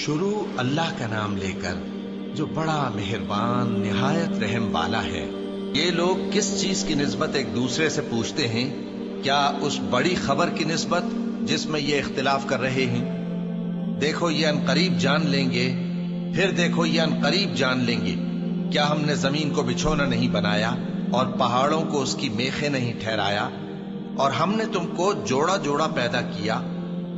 شروع اللہ کا نام لے کر جو بڑا مہربان نہایت رحم والا ہے۔ یہ لوگ کس چیز کی نسبت ایک دوسرے سے پوچھتے ہیں؟ کیا اس بڑی خبر کی نسبت جس میں یہ اختلاف کر رہے ہیں؟ دیکھو یہ انقریب جان لیں گے، پھر دیکھو یہ انقریب جان لیں گے۔ کیا ہم نے زمین کو بچھونا نہیں بنایا اور پہاڑوں کو اس کی میخیں نہیں ٹھہرایا؟ اور ہم نے تم کو جوڑا جوڑا پیدا کیا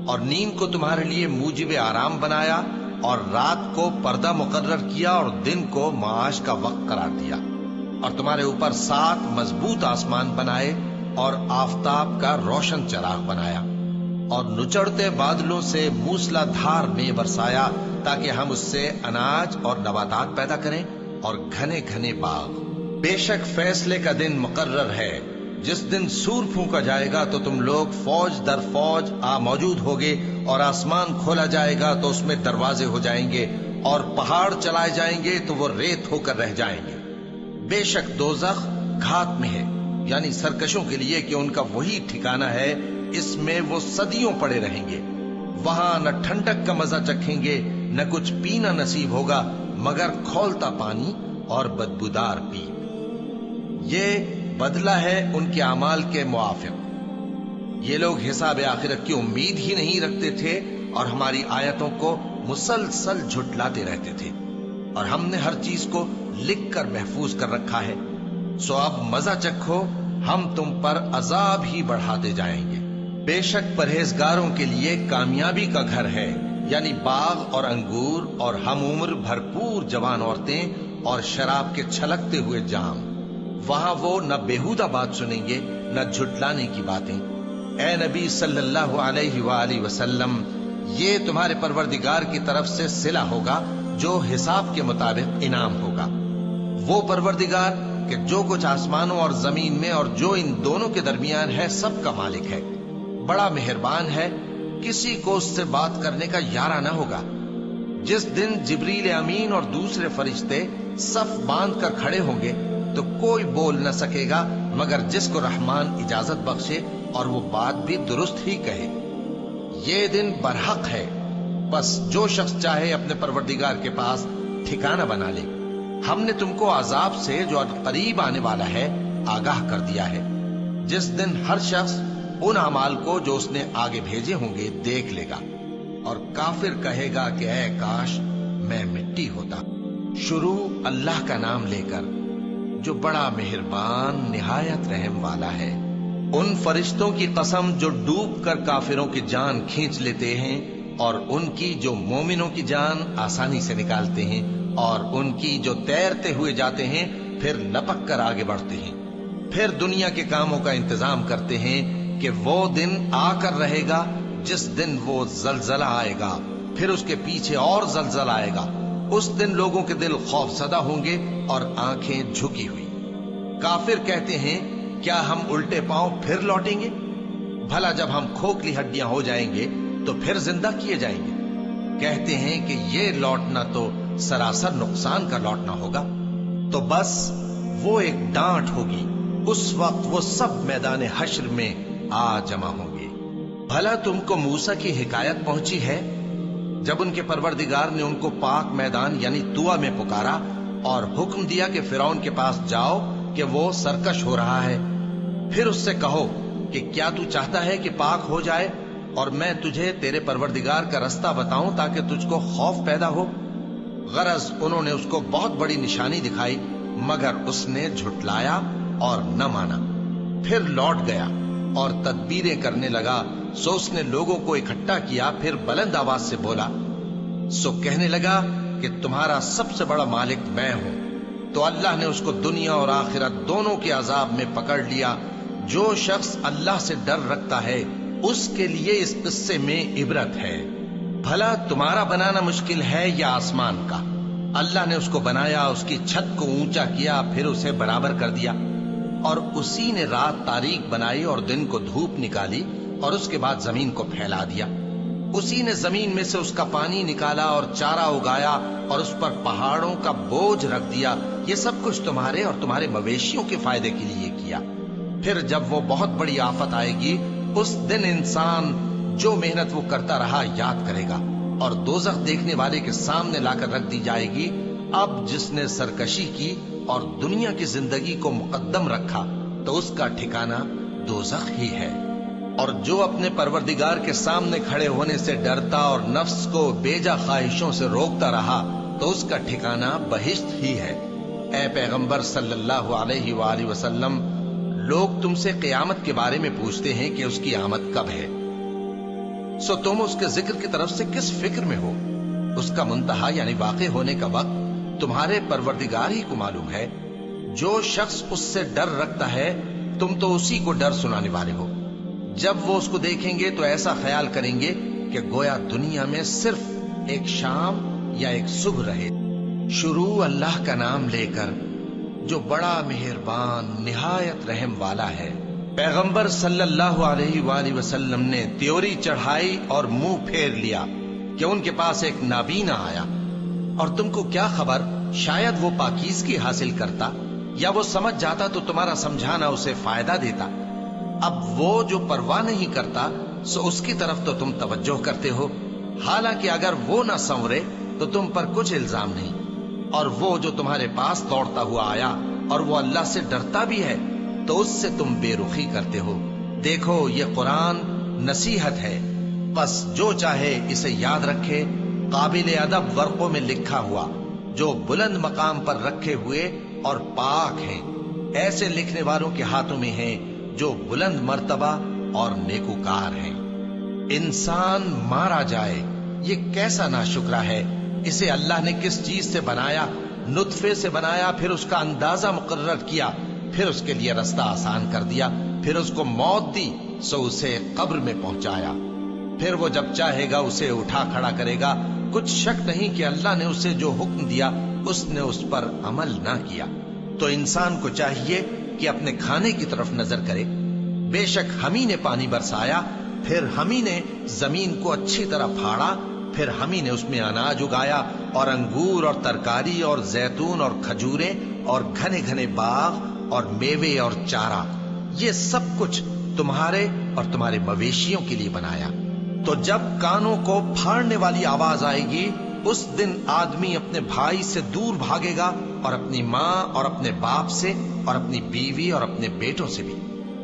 اور نیند کو تمہارے لیے موجب آرام بنایا اور رات کو پردہ مقرر کیا اور دن کو معاش کا وقت قرار دیا، اور تمہارے اوپر 7 مضبوط آسمان بنائے اور آفتاب کا روشن چراغ بنایا، اور نچڑتے بادلوں سے موسلا دھار میں برسایا تاکہ ہم اس سے اناج اور نباتات پیدا کریں اور گھنے گھنے باغ۔ بے شک فیصلے کا دن مقرر ہے، جس دن سور پھونکا جائے گا تو تم لوگ فوج در فوج موجود ہوگے، اور آسمان کھولا جائے گا تو اس میں دروازے ہو جائیں گے، اور پہاڑ چلائے جائیں گے تو وہ ریت ہو کر رہ جائیں گے۔ بے شک دوزخ گھات میں ہے، یعنی سرکشوں کے لیے کہ ان کا وہی ٹھکانہ ہے، اس میں وہ صدیوں پڑے رہیں گے۔ وہاں نہ ٹھنڈک کا مزہ چکھیں گے، نہ کچھ پینا نصیب ہوگا مگر کھولتا پانی اور بدبودار پیپ۔ یہ بدلہ ہے ان کے اعمال کے موافق۔ یہ لوگ حساب آخرت کی امید ہی نہیں رکھتے تھے اور ہماری آیتوں کو مسلسل جھٹلاتے رہتے تھے، اور ہم نے ہر چیز کو لکھ کر محفوظ کر رکھا ہے۔ سو اب مزہ چکھو، ہم تم پر عذاب ہی بڑھاتے جائیں گے۔ بے شک پرہیزگاروں کے لیے کامیابی کا گھر ہے، یعنی باغ اور انگور اور ہم عمر بھرپور جوان عورتیں اور شراب کے چھلکتے ہوئے جام۔ وہاں وہ نہ بیہودہ بات سنیں گے نہ جھٹلانے کی باتیں۔ اے نبی صلی اللہ علیہ وآلہ وسلم، یہ تمہارے پروردگار کی طرف سے صلہ ہوگا جو حساب کے مطابق انعام ہوگا۔ وہ پروردگار کہ جو کچھ آسمانوں اور زمین میں اور جو ان دونوں کے درمیان ہے سب کا مالک ہے، بڑا مہربان ہے، کسی کو اس سے بات کرنے کا یارہ نہ ہوگا۔ جس دن جبریل امین اور دوسرے فرشتے صف باندھ کر کھڑے ہوں گے تو کوئی بول نہ سکے گا مگر جس کو رحمان اجازت بخشے، اور وہ بات بھی درست ہی کہے۔ یہ دن برحق ہے، بس جو شخص چاہے اپنے پروردگار کے پاس ٹھکانہ بنا لے۔ ہم نے تم کو عذاب سے جو قریب آنے والا ہے آگاہ کر دیا ہے، جس دن ہر شخص ان اعمال کو جو اس نے آگے بھیجے ہوں گے دیکھ لے گا، اور کافر کہے گا کہ اے کاش میں مٹی ہوتا۔ شروع اللہ کا نام لے کر جو بڑا مہربان نہایت رحم والا ہے۔ ان فرشتوں کی قسم جو ڈوب کر کافروں کی جان کھینچ لیتے ہیں، اور ان کی جو مومنوں کی جان آسانی سے نکالتے ہیں، اور ان کی جو تیرتے ہوئے جاتے ہیں پھر لپک کر آگے بڑھتے ہیں، پھر دنیا کے کاموں کا انتظام کرتے ہیں کہ وہ دن آ کر رہے گا جس دن وہ زلزلہ آئے گا، پھر اس کے پیچھے اور زلزلہ آئے گا۔ اس دن لوگوں کے دل خوف زدہ ہوں گے اور آنکھیں جھکی ہوئی۔ کافر کہتے ہیں کیا ہم الٹے پاؤں پھر لوٹیں گے؟ بھلا جب ہم کھوکھلی ہڈیاں ہو جائیں گے تو پھر زندہ کیے جائیں گے؟ کہتے ہیں کہ یہ لوٹنا تو سراسر نقصان کا لوٹنا ہوگا۔ تو بس وہ ایک ڈانٹ ہوگی، اس وقت وہ سب میدان حشر میں آ جمع ہوں گے۔ بھلا تم کو موسیٰ کی حکایت پہنچی ہے جب ان کے پروردگار نے ان کو پاک میدان یعنی طویٰ میں پکارا اور حکم دیا کہ فرعون کے پاس جاؤ کہ وہ سرکش ہو رہا ہے، پھر اس سے کہو کہ کیا تو چاہتا ہے کہ پاک ہو جائے اور میں تجھے تیرے پروردگار کا رستہ بتاؤں تاکہ تجھ کو خوف پیدا ہو؟ غرض انہوں نے اس کو بہت بڑی نشانی دکھائی مگر اس نے جھٹلایا اور نہ مانا، پھر لوٹ گیا اور تدبیریں کرنے لگا۔ سو اس نے لوگوں کو اکٹھا کیا، پھر بلند آواز سے بولا، سو کہنے لگا کہ تمہارا سب سے بڑا مالک میں ہوں۔ تو اللہ نے اس کو دنیا اور آخرت دونوں کے عذاب میں پکڑ لیا۔ جو شخص اللہ سے ڈر رکھتا ہے اس کے لیے اس قصے میں عبرت ہے۔ بھلا تمہارا بنانا مشکل ہے یا آسمان کا؟ اللہ نے اس کو بنایا، اس کی چھت کو اونچا کیا، پھر اسے برابر کر دیا، اور اسی نے رات تاریک بنائی اور دن کو دھوپ نکالی، اور اس کے بعد زمین کو پھیلا دیا۔ اسی نے زمین میں سے اس کا پانی نکالا اور چارہ اگایا اور اس پر پہاڑوں کا بوجھ رکھ دیا۔ یہ سب کچھ تمہارے اور تمہارے مویشیوں کے فائدے کے لیے کیا۔ پھر جب وہ بہت بڑی آفت آئے گی اس دن انسان جو محنت وہ کرتا رہا یاد کرے گا، اور دوزخ دیکھنے والے کے سامنے لا کر رکھ دی جائے گی، اب جس نے سرکشی کی اور دنیا کی زندگی کو مقدم رکھا تو اس کا ٹھکانہ دوزخ ہی ہے، اور جو اپنے پروردگار کے سامنے کھڑے ہونے سے ڈرتا اور نفس کو بیجا خواہشوں سے روکتا رہا تو اس کا ٹھکانہ بہشت ہی ہے۔ اے پیغمبر صلی اللہ علیہ وآلہ وسلم، لوگ تم سے قیامت کے بارے میں پوچھتے ہیں کہ اس کی آمد کب ہے، سو تم اس کے ذکر کی طرف سے کس فکر میں ہو؟ اس کا منتہا یعنی واقع ہونے کا وقت تمہارے پروردگار ہی کو معلوم ہے۔ جو شخص اس سے ڈر رکھتا ہے تم تو اسی کو ڈر سنانے والے ہو۔ جب وہ اس کو دیکھیں گے تو ایسا خیال کریں گے کہ گویا دنیا میں صرف ایک شام یا ایک صبح رہے۔ شروع اللہ کا نام لے کر جو بڑا مہربان نہایت رحم والا ہے۔ پیغمبر صلی اللہ علیہ وآلہ وسلم نے تیوری چڑھائی اور منہ پھیر لیا کہ ان کے پاس ایک نابینا آیا، اور تم کو کیا خبر، شاید وہ پاکیزگی حاصل کرتا یا وہ سمجھ جاتا تو تمہارا سمجھانا اسے فائدہ دیتا۔ اب وہ جو پرواہ نہیں کرتا سو اس کی طرف تو تم توجہ کرتے ہو، حالانکہ اگر وہ نہ سنورے تو تم پر کچھ الزام نہیں۔ اور وہ جو تمہارے پاس دوڑتا ہوا آیا اور وہ اللہ سے ڈرتا بھی ہے تو اس سے تم بے رخی کرتے ہو۔ دیکھو یہ قرآن نصیحت ہے، بس جو چاہے اسے یاد رکھے، قابل ادب ورقوں میں لکھا ہوا، جو بلند مقام پر رکھے ہوئے اور پاک ہیں، ایسے لکھنے والوں کے ہاتھوں میں ہیں جو بلند مرتبہ اور نیکوکار ہیں۔ انسان مارا جائے، یہ کیسا ناشکرا ہے۔ اسے اللہ نے کس چیز سے بنایا؟ نطفے سے بنایا، پھر اس کا اندازہ مقرر کیا، پھر اس کے لیے رستہ آسان کر دیا، پھر اس کو موت دی سو اسے قبر میں پہنچایا، پھر وہ جب چاہے گا اسے اٹھا کھڑا کرے گا۔ کچھ شک نہیں کہ اللہ نے اسے جو حکم دیا اس نے اس پر عمل نہ کیا۔ تو انسان کو چاہیے کہ اپنے کھانے کی طرف نظر کرے۔ بے شک ہم ہی نے پانی برسایا، پھر ہم ہی نے زمین کو اچھی طرح پھاڑا، پھر ہم ہی نے اس میں اناج اگایا اور انگور اور ترکاری اور زیتون اور کھجوریں اور گھنے گھنے باغ اور میوے اور چارہ، یہ سب کچھ تمہارے اور تمہارے مویشیوں کے لیے بنایا۔ تو جب کانوں کو پھاڑنے والی آواز آئے گی اس دن آدمی اپنے بھائی سے دور بھاگے گا، اور اپنی ماں اور اپنے باپ سے اور اپنی بیوی اور اپنے بیٹوں سے بھی۔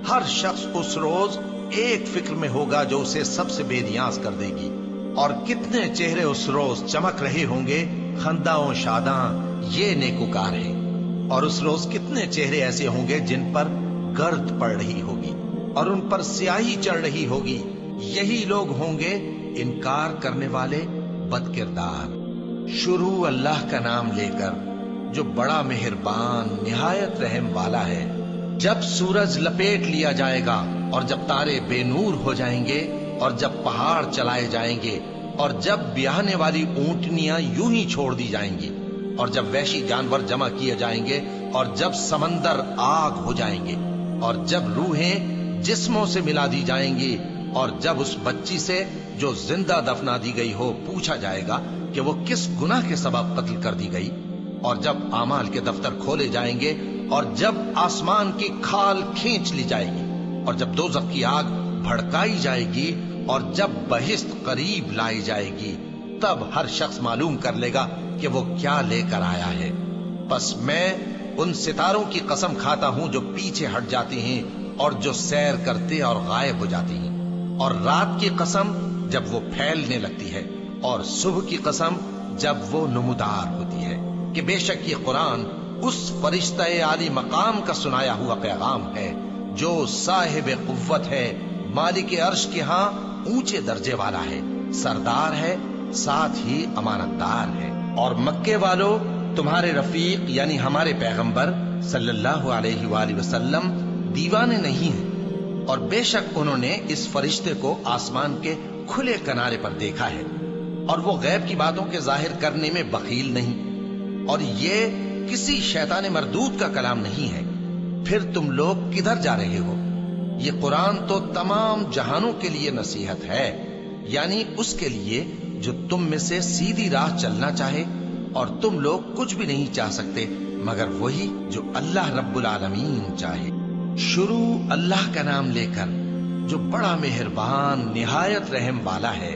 ہر شخص اس روز ایک فکر میں ہوگا جو اسے سب سے بے نیاز کر دے گی۔ اور کتنے چہرے اس روز چمک رہے ہوں گے، خنداں و شاداں، یہ نیکوکار ہیں۔ اور اس روز کتنے چہرے ایسے ہوں گے جن پر گرد پڑ رہی ہوگی اور ان پر سیاہی چڑھ رہی ہوگی، یہی لوگ ہوں گے انکار کرنے والے بد کردار۔ شروع اللہ کا نام لے کر جو بڑا مہربان نہایت رحم والا ہے۔ جب سورج لپیٹ لیا جائے گا اور جب تارے بے نور ہو جائیں گے اور جب پہاڑ چلائے جائیں گے اور جب بیاہنے والی اونٹنیاں یوں ہی چھوڑ دی جائیں گی اور جب وحشی جانور جمع کیے جائیں گے اور جب سمندر آگ ہو جائیں گے اور جب روحیں جسموں سے ملا دی جائیں گی اور جب اس بچی سے جو زندہ دفنا دی گئی ہو پوچھا جائے گا کہ وہ کس گناہ کے سبب قتل کر دی گئی، اور جب اعمال کے دفتر کھولے جائیں گے اور جب آسمان کی کھال کھینچ لی جائے گی اور جب دوزخ کی آگ بھڑکائی جائے گی اور جب بہشت قریب لائی جائے گی، تب ہر شخص معلوم کر لے گا کہ وہ کیا لے کر آیا ہے۔ بس میں ان ستاروں کی قسم کھاتا ہوں جو پیچھے ہٹ جاتی ہیں اور جو سیر کرتے اور غائب ہو جاتی ہیں، اور رات کی قسم جب وہ پھیلنے لگتی ہے، اور صبح کی قسم جب وہ نمودار ہوتی ہے، کہ بے شک یہ قرآن اس فرشتہ عالی مقام کا سنایا ہوا پیغام ہے جو صاحب قوت ہے، مالک عرش کے ہاں اونچے درجے والا ہے، سردار ہے، ساتھ ہی امانت دار ہے۔ اور مکے والو، تمہارے رفیق یعنی ہمارے پیغمبر صلی اللہ علیہ وآلہ وسلم دیوانے نہیں ہیں، اور بے شک انہوں نے اس فرشتے کو آسمان کے کھلے کنارے پر دیکھا ہے، اور وہ غیب کی باتوں کے ظاہر کرنے میں بخیل نہیں، اور یہ کسی شیطان مردود کا کلام نہیں ہے۔ پھر تم لوگ کدھر جا رہے ہو؟ یہ قرآن تو تمام جہانوں کے لیے نصیحت ہے، یعنی اس کے لیے جو تم میں سے سیدھی راہ چلنا چاہے، اور تم لوگ کچھ بھی نہیں چاہ سکتے مگر وہی جو اللہ رب العالمین چاہے۔ شروع اللہ کا نام لے کر جو بڑا مہربان نہایت رحم والا ہے۔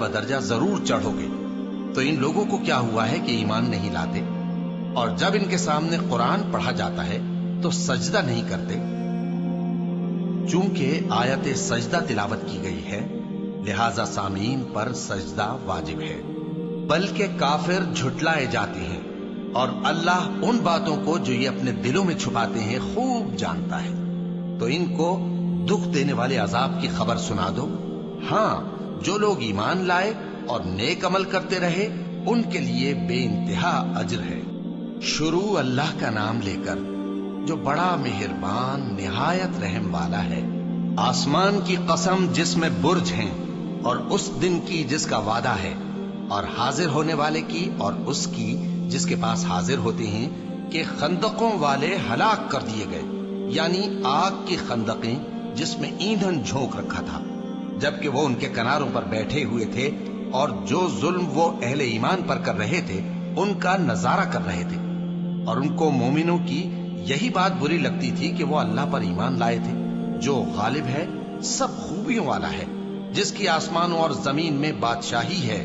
بدرجہ ضرور چڑھوگے۔ تو ان لوگوں کو کیا ہوا ہے کہ ایمان نہیں لاتے، اور جب ان کے سامنے قرآن پڑھا جاتا ہے تو سجدہ نہیں کرتے؟ چونکہ آیت سجدہ تلاوت کی گئی ہے لہذا سامعین پر سجدہ واجب ہے، بلکہ کافر جھٹلائے جاتے ہیں، اور اللہ ان باتوں کو جو یہ اپنے دلوں میں چھپاتے ہیں خوب جانتا ہے۔ تو ان کو دکھ دینے والے عذاب کی خبر سنا دو۔ ہاں، جو لوگ ایمان لائے اور نیک عمل کرتے رہے ان کے لیے بے انتہا اجر ہے۔ شروع اللہ کا نام لے کر جو بڑا مہربان نہایت رحم والا ہے۔ آسمان کی قسم جس میں برج ہیں، اور اس دن کی جس کا وعدہ ہے، اور حاضر ہونے والے کی اور اس کی جس کے پاس حاضر ہوتے ہیں، کہ خندقوں والے ہلاک کر دیے گئے، یعنی آگ کی خندقیں جس میں ایندھن جھونک رکھا تھا، جبکہ وہ ان کے کناروں پر بیٹھے ہوئے تھے اور جو ظلم وہ اہل ایمان پر کر رہے تھے ان کا نظارہ کر رہے تھے، اور ان کو مومنوں کی یہی بات بری لگتی تھی کہ وہ اللہ پر ایمان لائے تھے جو غالب ہے، سب خوبیوں والا ہے، جس کی آسمانوں اور زمین میں بادشاہی ہے،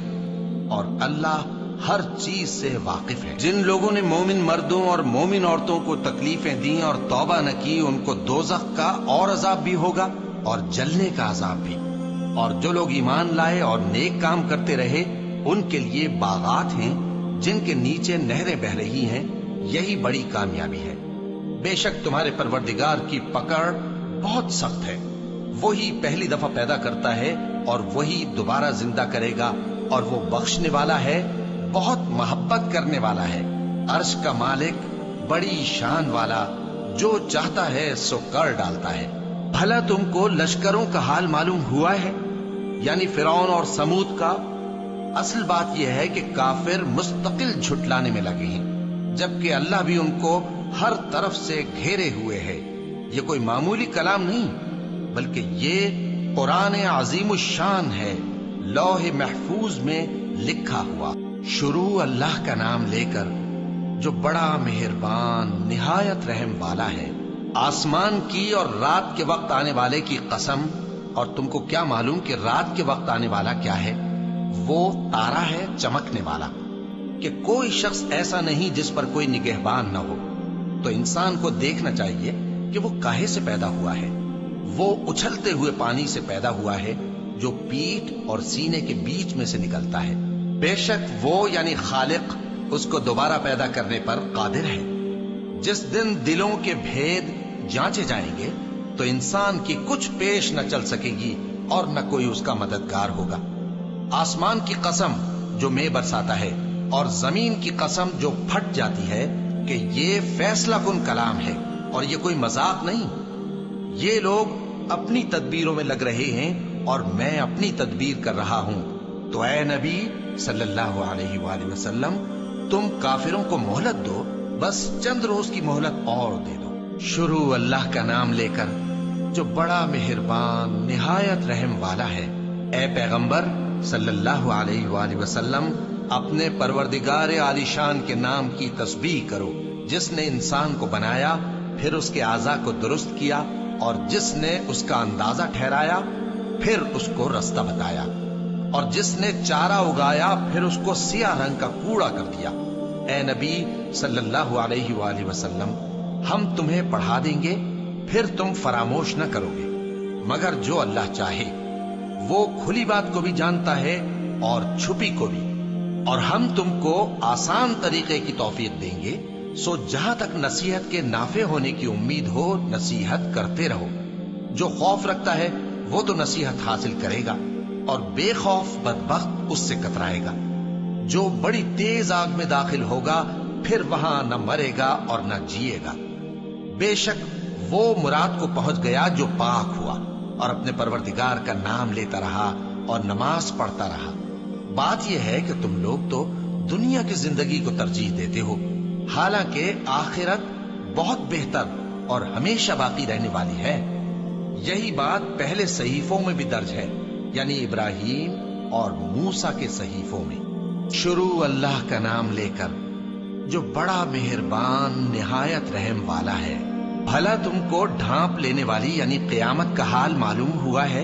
اور اللہ ہر چیز سے واقف ہے۔ جن لوگوں نے مومن مردوں اور مومن عورتوں کو تکلیفیں دیں اور توبہ نہ کی، ان کو دوزخ کا اور عذاب بھی ہوگا اور جلنے کا عذاب بھی، اور جو لوگ ایمان لائے اور نیک کام کرتے رہے ان کے لیے باغات ہیں جن کے نیچے نہریں بہ رہی ہیں، یہی بڑی کامیابی ہے۔ بے شک تمہارے پروردگار کی پکڑ بہت سخت ہے، وہی پہلی دفعہ پیدا کرتا ہے اور وہی دوبارہ زندہ کرے گا، اور وہ بخشنے والا ہے، بہت محبت کرنے والا ہے، عرش کا مالک، بڑی شان والا، جو چاہتا ہے سو کر ڈالتا ہے۔ بھلا تم کو لشکروں کا حال معلوم ہوا ہے، یعنی فرعون اور سمود کا؟ اصل بات یہ ہے کہ کافر مستقل جھٹلانے میں لگے ہیں، جبکہ اللہ بھی ان کو ہر طرف سے گھیرے ہوئے ہے۔ یہ کوئی معمولی کلام نہیں، بلکہ یہ قرآن عظیم الشان ہے، لوح محفوظ میں لکھا ہوا۔ شروع اللہ کا نام لے کر جو بڑا مہربان نہایت رحم والا ہے۔ آسمان کی اور رات کے وقت آنے والے کی قسم، اور تم کو کیا معلوم کہ رات کے وقت آنے والا کیا ہے؟ وہ تارا ہے چمکنے والا، کہ کوئی شخص ایسا نہیں جس پر کوئی نگہبان نہ ہو۔ تو انسان کو دیکھنا چاہیے کہ وہ کاہے سے پیدا ہوا ہے۔ وہ اچھلتے ہوئے پانی سے پیدا ہوا ہے جو پیٹھ اور سینے کے بیچ میں سے نکلتا ہے۔ بے شک وہ یعنی خالق اس کو دوبارہ پیدا کرنے پر قادر ہے۔ جس دن دلوں کے بھید جانچے جائیں گے تو انسان کی کچھ پیش نہ چل سکے گی اور نہ کوئی اس کا مددگار ہوگا۔ آسمان کی قسم جو مے برساتا ہے، اور زمین کی قسم جو پھٹ جاتی ہے، کہ یہ فیصلہ کن کلام ہے اور یہ کوئی مذاق نہیں۔ یہ لوگ اپنی تدبیروں میں لگ رہے ہیں اور میں اپنی تدبیر کر رہا ہوں۔ تو اے نبی صلی اللہ علیہ وآلہ وسلم، تم کافروں کو مہلت دو، بس چند روز کی مہلت اور دے دو۔ شروع اللہ کا نام لے کر جو بڑا مہربان نہایت رحم والا ہے۔ اے پیغمبر صلی اللہ علیہ وآلہ وسلم، اپنے پروردگار عالی شان کے نام کی تسبیح کرو، جس نے انسان کو بنایا، پھر اس کے اعضاء کو درست کیا، اور جس نے اس کا اندازہ ٹھہرایا، پھر اس کو رستہ بتایا، اور جس نے چارہ اگایا، پھر اس کو سیاہ رنگ کا کوڑا کر دیا۔ اے نبی صلی اللہ علیہ وآلہ وسلم، ہم تمہیں پڑھا دیں گے، پھر تم فراموش نہ کرو گے، مگر جو اللہ چاہے۔ وہ کھلی بات کو بھی جانتا ہے اور چھپی کو بھی، اور ہم تم کو آسان طریقے کی توفیق دیں گے، سو جہاں تک نصیحت کے نافع ہونے کی امید ہو نصیحت کرتے رہو۔ جو خوف رکھتا ہے وہ تو نصیحت حاصل کرے گا، اور بے خوف بدبخت اس سے کترائے گا۔ جو بڑی تیز آگ میں داخل ہوگا، پھر وہاں نہ مرے گا اور نہ جیے گا۔ بے شک وہ مراد کو پہنچ گیا جو پاک ہوا اور اپنے پروردگار کا نام لیتا رہا اور نماز پڑھتا رہا۔ بات یہ ہے کہ تم لوگ تو دنیا کی زندگی کو ترجیح دیتے ہو، حالانکہ آخرت بہت بہتر اور ہمیشہ باقی رہنے والی ہے۔ یہی بات پہلے صحیفوں میں بھی درج ہے، یعنی ابراہیم اور موسیٰ کے صحیفوں میں۔ شروع اللہ کا نام لے کر جو بڑا مہربان نہایت رحم والا ہے۔ بھلا تم کو ڈھانپ لینے والی یعنی قیامت کا حال معلوم ہوا ہے؟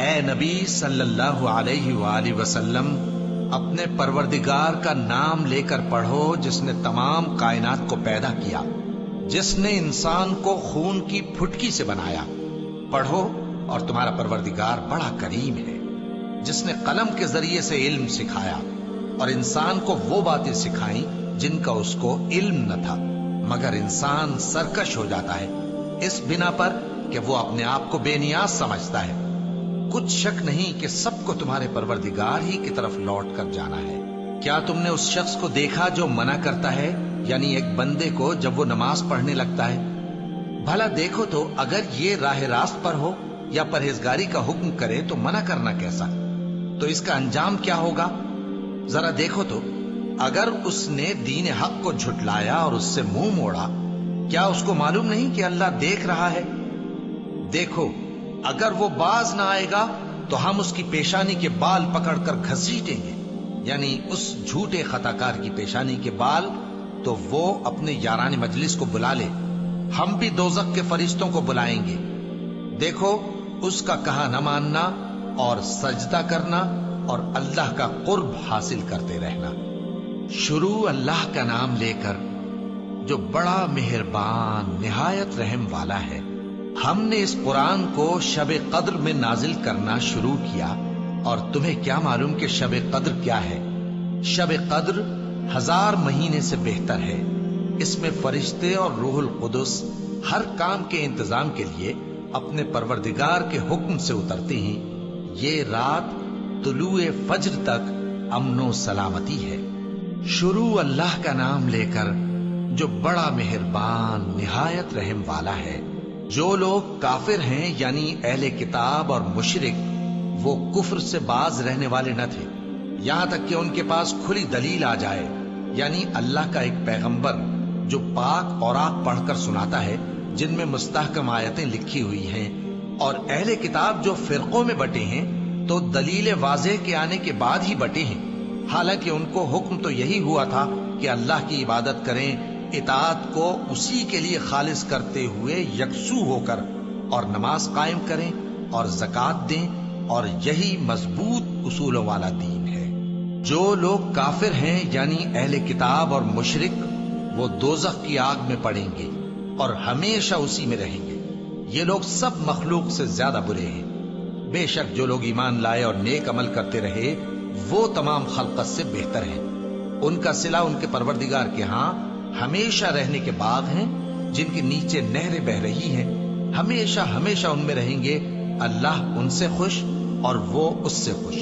اے نبی صلی اللہ علیہ وآلہ وسلم، اپنے پروردگار کا نام لے کر پڑھو جس نے تمام کائنات کو پیدا کیا، جس نے انسان کو خون کی پھٹکی سے بنایا۔ پڑھو اور تمہارا پروردگار بڑا کریم ہے، جس نے قلم کے ذریعے سے علم سکھایا اور انسان کو وہ باتیں سکھائیں جن کا اس کو علم نہ تھا، مگر انسان سرکش ہو جاتا ہے اس بنا پر کہ وہ اپنے آپ کو بے نیاز سمجھتا ہے۔ کچھ شک نہیں کہ سب کو تمہارے پروردگار ہی کی طرف لوٹ کر جانا ہے۔ کیا تم نے اس شخص کو دیکھا جو منع کرتا ہے، یعنی ایک بندے کو جب وہ نماز پڑھنے لگتا ہے؟ بھلا دیکھو تو اگر یہ راہ راست پر ہو یا پرہیزگاری کا حکم کرے تو منع کرنا کیسا؟ تو اس کا انجام کیا ہوگا؟ ذرا دیکھو تو اگر اس نے دین حق کو جھٹلایا اور اس سے منہ موڑا، کیا اس کو معلوم نہیں کہ اللہ دیکھ رہا ہے؟ دیکھو اگر وہ باز نہ آئے گا تو ہم اس کی پیشانی کے بال پکڑ کر گھسیٹیں گے، یعنی اس جھوٹے خطا کار کی پیشانی کے بال، تو وہ اپنے یاران مجلس کو بلا لے، ہم بھی دوزخ کے فرشتوں کو بلائیں گے۔ دیکھو اس کا کہا نہ ماننا اور سجدہ کرنا اور اللہ کا قرب حاصل کرتے رہنا۔ شروع اللہ کا نام لے کر جو بڑا مہربان نہایت رحم والا ہے۔ ہم نے اس قرآن کو شب قدر میں نازل کرنا شروع کیا، اور تمہیں کیا معلوم کہ شب قدر کیا ہے؟ شب قدر 1000 مہینے سے بہتر ہے۔ اس میں فرشتے اور روح القدس ہر کام کے انتظام کے لیے اپنے پروردگار کے حکم سے اترتے ہیں۔ یہ رات طلوع فجر تک امن و سلامتی ہے۔ شروع اللہ کا نام لے کر جو بڑا مہربان نہایت رحم والا ہے۔ جو لوگ کافر ہیں یعنی اہل کتاب اور مشرک، وہ کفر سے باز رہنے والے نہ تھے یہاں تک کہ ان کے پاس کھلی دلیل آ جائے، یعنی اللہ کا ایک پیغمبر جو پاک اوراق پڑھ کر سناتا ہے جن میں مستحکم آیتیں لکھی ہوئی ہیں، اور اہل کتاب جو فرقوں میں بٹے ہیں تو دلیل واضح کے آنے کے بعد ہی بٹے ہیں، حالانکہ ان کو حکم تو یہی ہوا تھا کہ اللہ کی عبادت کریں، اطاعت کو اسی کے لیے خالص کرتے ہوئے یکسو ہو کر، اور نماز قائم کریں اور زکوٰۃ دیں، اور یہی مضبوط اصولوں والا دین ہے۔ جو لوگ کافر ہیں یعنی اہل کتاب اور مشرک، وہ دوزخ کی آگ میں پڑیں گے اور ہمیشہ اسی میں رہیں گے۔ یہ لوگ سب مخلوق سے زیادہ برے ہیں۔ بے شک جو لوگ ایمان لائے اور نیک عمل کرتے رہے وہ تمام خلقت سے بہتر ہیں۔ ان کا صلہ ان کے پروردگار کے ہاں ہمیشہ رہنے کے باغ ہیں جن کے نیچے نہریں بہ رہی ہیں، ہمیشہ ہمیشہ ان میں رہیں گے۔ اللہ ان سے خوش اور وہ اس سے خوش۔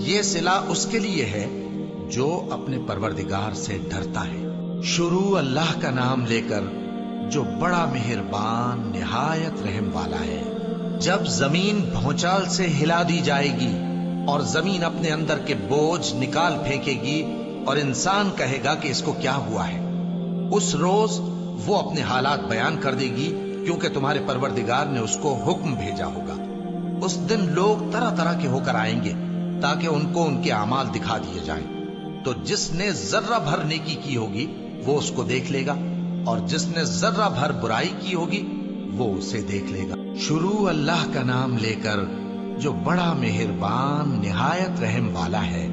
یہ صلہ اس کے لیے ہے جو اپنے پروردگار سے ڈرتا ہے۔ شروع اللہ کا نام لے کر جو بڑا مہربان نہایت رحم والا ہے۔ جب زمین بھونچال سے ہلا دی جائے گی اور زمین اپنے اندر کے بوجھ نکال پھینکے گی اور انسان کہے گا کہ اس کو کیا ہوا ہے، اس روز وہ اپنے حالات بیان کر دے گی، کیونکہ تمہارے پروردگار نے اس کو حکم بھیجا ہوگا۔ اس دن لوگ طرح طرح کے ہو کر آئیں گے تاکہ ان کو ان کے اعمال دکھا دیے جائیں، تو جس نے ذرہ بھر نیکی کی ہوگی وہ اس کو دیکھ لے گا، اور جس نے ذرہ بھر برائی کی ہوگی وہ اسے دیکھ لے گا۔ شروع اللہ کا نام لے کر جو بڑا مہربان نہایت رحم والا ہے۔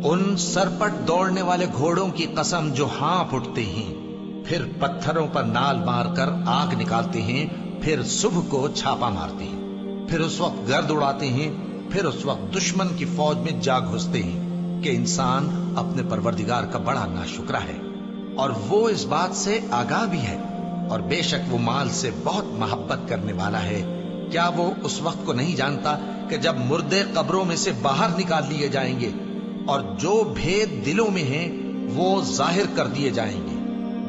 ان سرپٹ دوڑنے والے گھوڑوں کی قسم جو ہانپ اٹھتے ہیں، پھر پتھروں پر نال مار کر آگ نکالتے ہیں، پھر صبح کو چھاپا مارتے ہیں، پھر اس وقت گرد اڑاتے ہیں، پھر اس وقت دشمن کی فوج میں جا گھستے ہیں کہ انسان اپنے پروردگار کا بڑا ناشکرا ہے، اور وہ اس بات سے آگاہ بھی ہے، اور بے شک وہ مال سے بہت محبت کرنے والا ہے۔ کیا وہ اس وقت کو نہیں جانتا کہ جب مردے قبروں میں سے باہر نکال لیے جائیں گے اور جو بھید دلوں میں ہیں وہ ظاہر کر دیے جائیں گے؟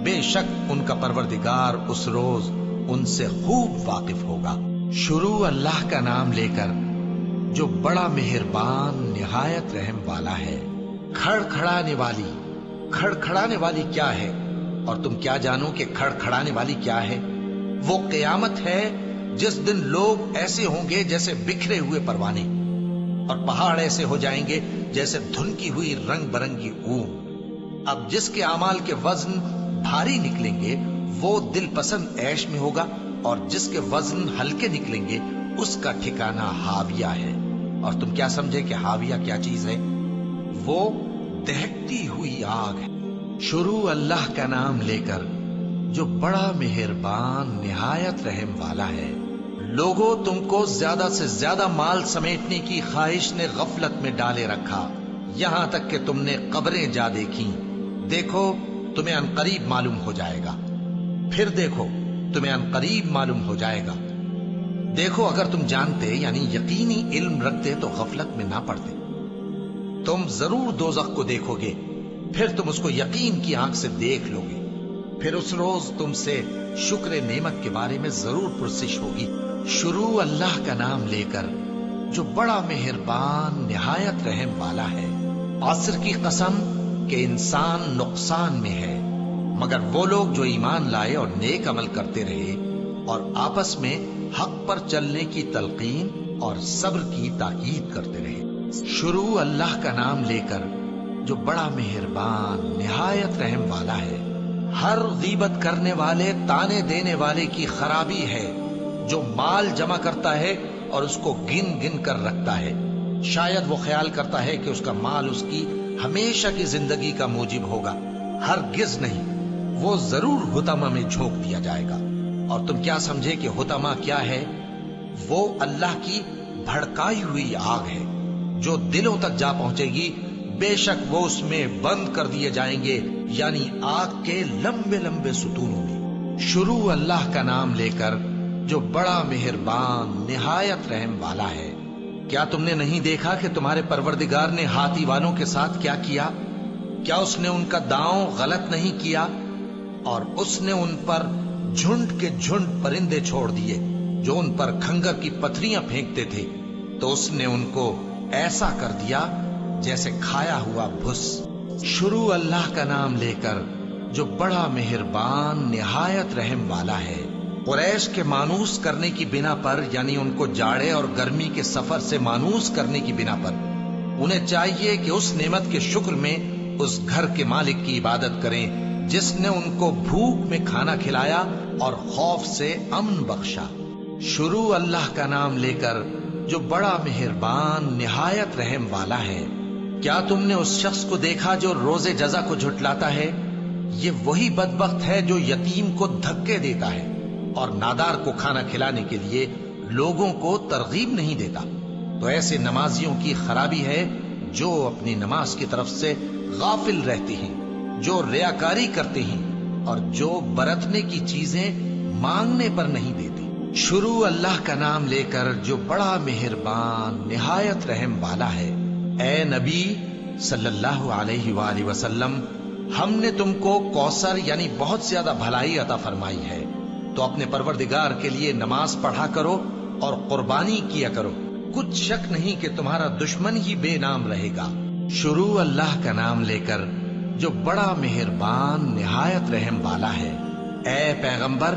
بے شک ان کا پروردگار اس روز ان سے خوب واقف ہوگا۔ شروع اللہ کا نام لے کر جو بڑا مہربان نہایت رحم والا ہے۔ کھڑکھڑانے والی، کھڑکھڑانے والی کیا ہے؟ اور تم کیا جانو کہ کھڑکھڑانے والی کیا ہے؟ وہ قیامت ہے جس دن لوگ ایسے ہوں گے جیسے بکھرے ہوئے پروانے، اور پہاڑ ایسے ہو جائیں گے جیسے دھنکی ہوئی رنگ برنگی اون۔ اب جس کے اعمال کے وزن بھاری نکلیں گے وہ دل پسند عیش میں ہوگا، اور جس کے وزن ہلکے نکلیں گے اس کا ٹھکانہ ہاویہ ہے۔ اور تم کیا سمجھے کہ حاویہ کیا چیز ہے؟ وہ دہکتی ہوئی آگ ہے۔ شروع اللہ کا نام لے کر جو بڑا مہربان نہایت رحم والا ہے۔ لوگوں، تم کو زیادہ سے زیادہ مال سمیٹنے کی خواہش نے غفلت میں ڈالے رکھا، یہاں تک کہ تم نے قبریں جا دیکھیں۔ دیکھو تمہیں عنقریب معلوم ہو جائے گا، پھر دیکھو تمہیں عنقریب معلوم ہو جائے گا۔ دیکھو اگر تم جانتے یعنی یقینی علم رکھتے تو غفلت میں نہ پڑتے۔ تم ضرور دوزخ کو دیکھو گے، پھر تم اس کو یقین کی آنکھ سے دیکھ لو گے، پھر اس روز تم سے شکر نعمت کے بارے میں ضرور پرسش ہوگی۔ شروع اللہ کا نام لے کر جو بڑا مہربان نہایت رحم والا ہے۔ عصر کی قسم کہ انسان نقصان میں ہے، مگر وہ لوگ جو ایمان لائے اور نیک عمل کرتے رہے اور آپس میں حق پر چلنے کی تلقین اور صبر کی تاکید کرتے رہے۔ شروع اللہ کا نام لے کر جو بڑا مہربان نہایت رحم والا ہے۔ ہر غیبت کرنے والے تانے دینے والے کی خرابی ہے جو مال جمع کرتا ہے اور اس کو گن گن کر رکھتا ہے، شاید وہ خیال کرتا ہے کہ اس کا مال اس کی ہمیشہ کی زندگی کا موجب ہوگا۔ ہرگز نہیں، وہ ضرور حطمہ میں جھونک دیا جائے گا۔ اور تم کیا سمجھے کہ حطمہ کیا ہے؟ وہ اللہ کی بھڑکائی ہوئی آگ ہے جو دلوں تک جا پہنچے گی، بے شک وہ اس میں بند کر دیے جائیں گے، یعنی آگ کے لمبے لمبے ستونوں میں۔ شروع اللہ کا نام لے کر جو بڑا مہربان نہایت رحم والا ہے۔ کیا تم نے نہیں دیکھا کہ تمہارے پروردگار نے ہاتھی والوں کے ساتھ کیا کیا؟ کیا اس نے ان کا داؤں غلط نہیں کیا؟ اور اس نے ان پر جھنڈ کے جھنڈ پرندے چھوڑ دیے جو ان پر کھنگر کی پتھریاں پھینکتے تھے، تو اس نے ان کو ایسا کر دیا جیسے کھایا ہوا بھس۔ شروع اللہ کا نام لے کر جو بڑا مہربان نہایت رحم والا ہے۔ قریش کے مانوس کرنے کی بنا پر، یعنی ان کو جاڑے اور گرمی کے سفر سے مانوس کرنے کی بنا پر، انہیں چاہیے کہ اس نعمت کے شکر میں اس گھر کے مالک کی عبادت کریں جس نے ان کو بھوک میں کھانا کھلایا اور خوف سے امن بخشا۔ شروع اللہ کا نام لے کر جو بڑا مہربان نہایت رحم والا ہے۔ کیا تم نے اس شخص کو دیکھا جو روز جزا کو جھٹلاتا ہے؟ یہ وہی بدبخت ہے جو یتیم کو دھکے دیتا ہے اور نادار کو کھانا کھلانے کے لیے لوگوں کو ترغیب نہیں دیتا۔ تو ایسے نمازیوں کی خرابی ہے جو اپنی نماز کی طرف سے غافل رہتے ہیں، جو ریاکاری کرتے ہیں اور جو برتنے کی چیزیں مانگنے پر نہیں دیتے۔ شروع اللہ کا نام لے کر جو بڑا مہربان نہایت رحم والا ہے۔ اے نبی صلی اللہ علیہ وآلہ وسلم، ہم نے تم کو کوثر یعنی بہت زیادہ بھلائی عطا فرمائی ہے، تو اپنے پروردگار کے لیے نماز پڑھا کرو اور قربانی کیا کرو، کچھ شک نہیں کہ تمہارا دشمن ہی بے نام رہے گا۔ شروع اللہ کا نام لے کر جو بڑا مہربان نہایت رحم والا ہے۔ اے پیغمبر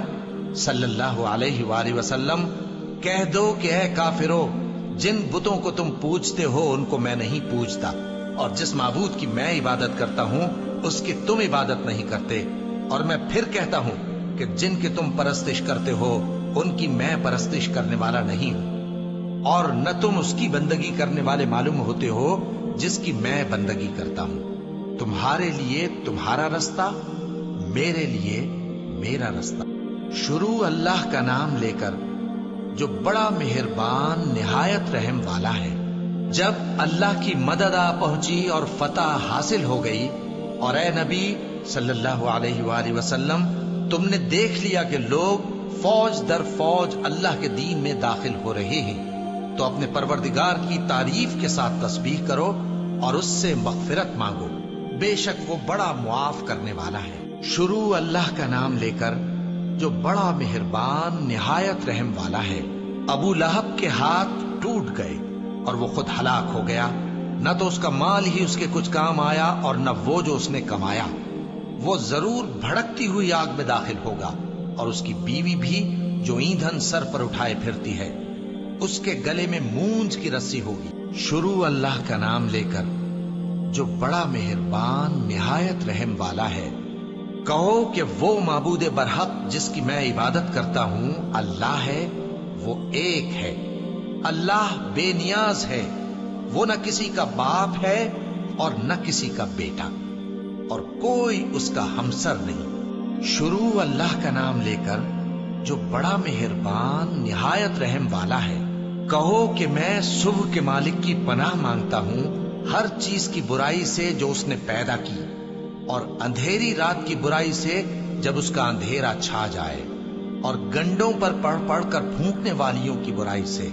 صلی اللہ علیہ وآلہ وسلم، کہہ دو کہ اے کافرو، جن بتوں کو تم پوجتے ہو ان کو میں نہیں پوجتا، اور جس معبود کی میں عبادت کرتا ہوں اس کی تم عبادت نہیں کرتے، اور میں پھر کہتا ہوں کہ جن کی تم پرستش کرتے ہو ان کی میں پرستش کرنے والا نہیں ہوں، اور نہ تم اس کی بندگی کرنے والے معلوم ہوتے ہو جس کی میں بندگی کرتا ہوں۔ تمہارے لیے تمہارا رستہ، میرے لیے میرا رستہ۔ شروع اللہ کا نام لے کر جو بڑا مہربان نہایت رحم والا ہے۔ جب اللہ کی مدد آ پہنچی اور فتح حاصل ہو گئی، اور اے نبی صلی اللہ علیہ وآلہ وسلم، تم نے دیکھ لیا کہ لوگ فوج در فوج اللہ کے دین میں داخل ہو رہے ہیں، تو اپنے پروردگار کی تعریف کے ساتھ تسبیح کرو اور اس سے مغفرت مانگو، بے شک وہ بڑا معاف کرنے والا ہے۔ شروع اللہ کا نام لے کر جو بڑا مہربان نہایت رحم والا ہے۔ ابو لہب کے ہاتھ ٹوٹ گئے اور وہ خود ہلاک ہو گیا، نہ تو اس کا مال ہی اس کے کچھ کام آیا اور نہ وہ جو اس نے کمایا۔ وہ ضرور بھڑکتی ہوئی آگ میں داخل ہوگا، اور اس کی بیوی بھی جو ایندھن سر پر اٹھائے پھرتی ہے، اس کے گلے میں مونج کی رسی ہوگی۔ شروع اللہ کا نام لے کر جو بڑا مہربان نہایت رحم والا ہے۔ کہو کہ وہ معبود برحق جس کی میں عبادت کرتا ہوں اللہ ہے، وہ ایک ہے، اللہ بے نیاز ہے، وہ نہ کسی کا باپ ہے اور نہ کسی کا بیٹا، اور کوئی اس کا ہمسر نہیں۔ شروع اللہ کا نام لے کر جو بڑا مہربان نہایت رحم والا ہے۔ کہو کہ میں صبح کے مالک کی پناہ مانگتا ہوں ہر چیز کی برائی سے جو اس نے پیدا کی، اور اندھیری رات کی برائی سے جب اس کا اندھیرا چھا جائے، اور گنڈوں پر پڑھ پڑھ کر پھونکنے والیوں کی برائی سے،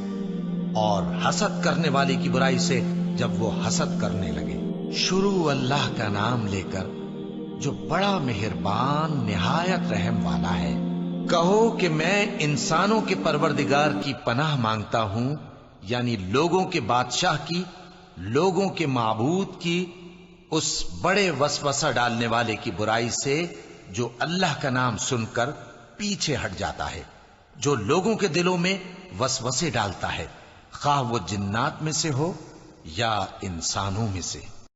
اور حسد کرنے والی کی برائی سے جب وہ حسد کرنے لگے۔ شروع اللہ کا نام لے کر جو بڑا مہربان نہایت رحم والا ہے۔ کہو کہ میں انسانوں کے پروردگار کی پناہ مانگتا ہوں، یعنی لوگوں کے بادشاہ کی، لوگوں کے معبود کی، اس بڑے وسوسہ ڈالنے والے کی برائی سے جو اللہ کا نام سن کر پیچھے ہٹ جاتا ہے، جو لوگوں کے دلوں میں وسوسے ڈالتا ہے، خواہ وہ جنات میں سے ہو یا انسانوں میں سے۔